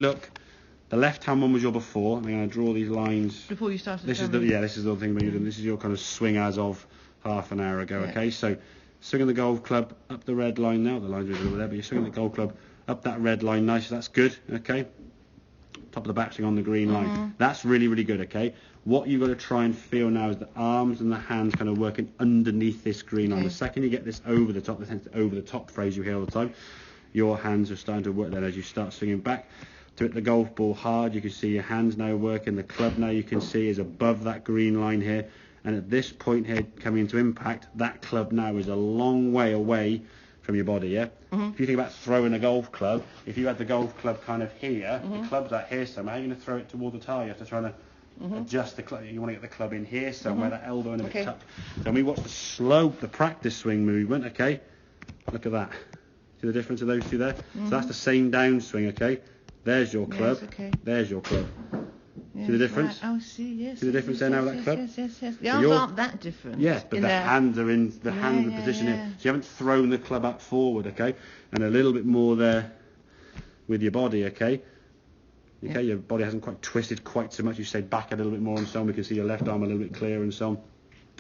Look, the left-hand one was your before. I'm going to draw these lines. Before you started. This is the other thing when you're doing. This is your kind of swing as of half an hour ago. Yeah. Okay, so swinging the golf club up the red line now. The line's over there, but you're swinging the golf club up that red line. Nice, that's good. Okay, top of the backswing on the green line. That's really, really good. Okay, what you've got to try and feel now is the arms and the hands kind of working underneath this green line. The second you get this over the top, this over the top phrase you hear all the time, your hands are starting to work then as you start swinging back to hit the golf ball hard. You can see your hands now working. The club now you can see is above that green line here, and at this point here coming into impact, that club now is a long way away from your body. Yeah. If you think about throwing a golf club, if you had the golf club kind of here, the club's out here somewhere, how are you going to throw it toward the tire? You have to try to adjust the club. You want to get the club in here somewhere, that elbow in a bit tucked. So when we watch the practice swing movement, okay, look at that. See the difference of those two there? So that's the same downswing, okay? There's your club. Yes, there's your club. Yes, see the difference? Right. Oh, see, yes. See the difference there now with that club? Yes. The arms aren't that different. Yes, but the hands are in the position here. So you haven't thrown the club up forward, okay? And a little bit more there with your body, okay? Okay, your body hasn't quite twisted quite so much. You stayed back a little bit more and so on. We can see your left arm a little bit clearer and so on.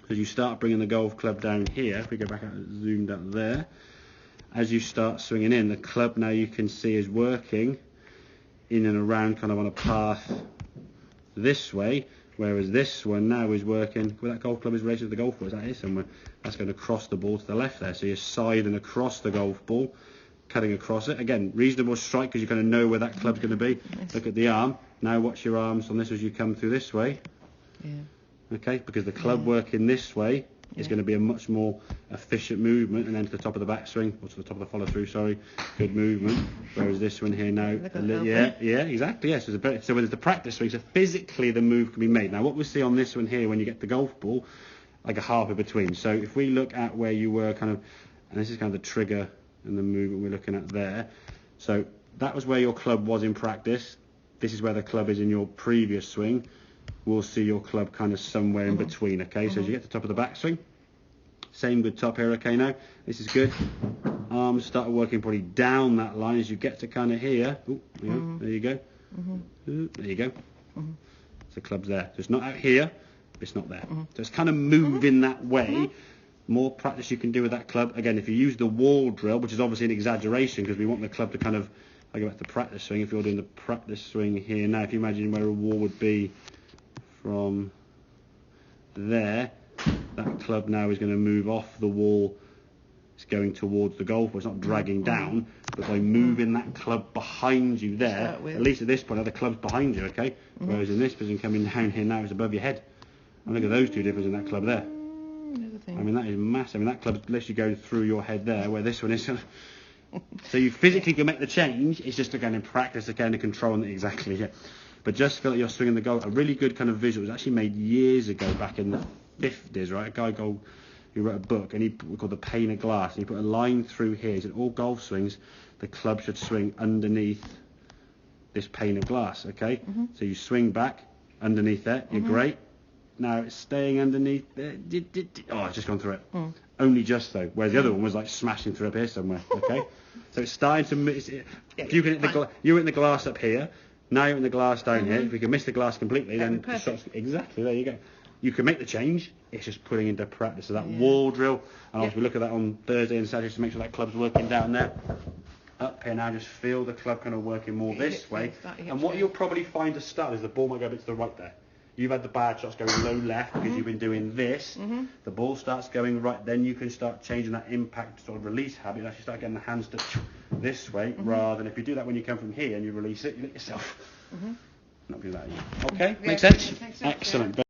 As you start bringing the golf club down here, if we go back out, zoomed up there, as you start swinging in, the club now you can see is working in and around kind of on a path this way, whereas this one now is working where that golf club is raised to the golf ball. Is that here somewhere? That's going to cross the ball to the left there. So you're siding across the golf ball, cutting across it. Again, reasonable strike because you're going to know where that club's going to be. Look at the arm. Now watch your arms on this as you come through this way. Okay, because the club working this way is going to be a much more efficient movement, and then to the top of the backswing, or to the top of the follow-through, sorry, good movement. Whereas this one here now, exactly, yes. So when there's the practice swing, so physically the move can be made. Now what we see on this one here, when you get the golf ball, like a half in between. So if we look at where you were kind of, and this is kind of the trigger and the movement we're looking at there. So that was where your club was in practice. This is where the club is in your previous swing. We'll see your club kind of somewhere in between, okay? So as you get to the top of the backswing, same good top here, okay? Now this is good. Arms start working probably down that line as you get to kind of here. Ooh, there you go. There you go. So the club's there. So it's not out here, but it's not there. So it's kind of moving that way. More practice you can do with that club. Again, if you use the wall drill, which is obviously an exaggeration because we want the club to kind of, I go back to practice swing. If you're doing the practice swing here now, if you imagine where a wall would be from there, that club now is going to move off the wall. It's going towards the golf. It's not dragging down, but by moving that club behind you there, at least at this point, the club's behind you, okay? Whereas in this position coming down here now, it's above your head. And look at those two differences in that club there. I mean, that is massive. I mean, that club literally goes through your head there, where this one is. So you physically can make the change. It's just again in practice, again, to control it exactly here. But just feel like you're swinging the golf. A really good kind of visual was actually made years ago, back in the 50s, right? A guy who wrote a book, and he called The Pane of Glass, and he put a line through here. He said all golf swings, the club should swing underneath this pane of glass, okay? So you swing back underneath that, you're great. Now it's staying underneath there. Oh, it's just gone through it. Only just though, whereas the other one was like smashing through up here somewhere, okay? So it's starting to, if you can hit you hit the glass up here, now you're in the glass down here. If we can miss the glass completely, then the shot's, exactly, there you go. You can make the change. It's just putting into practice. So that wall drill, and obviously we look at that on Thursday and Saturday to make sure that club's working down there. Up here now, just feel the club kind of working more this way. And what you'll probably find to start is the ball might go a bit to the right there. You've had the bad shots going low left because you've been doing this. The ball starts going right, then you can start changing that impact sort of release habit and actually start getting the hands to this way, rather than if you do that when you come from here and you release it, you let yourself not do that. Okay, makes sense? Excellent.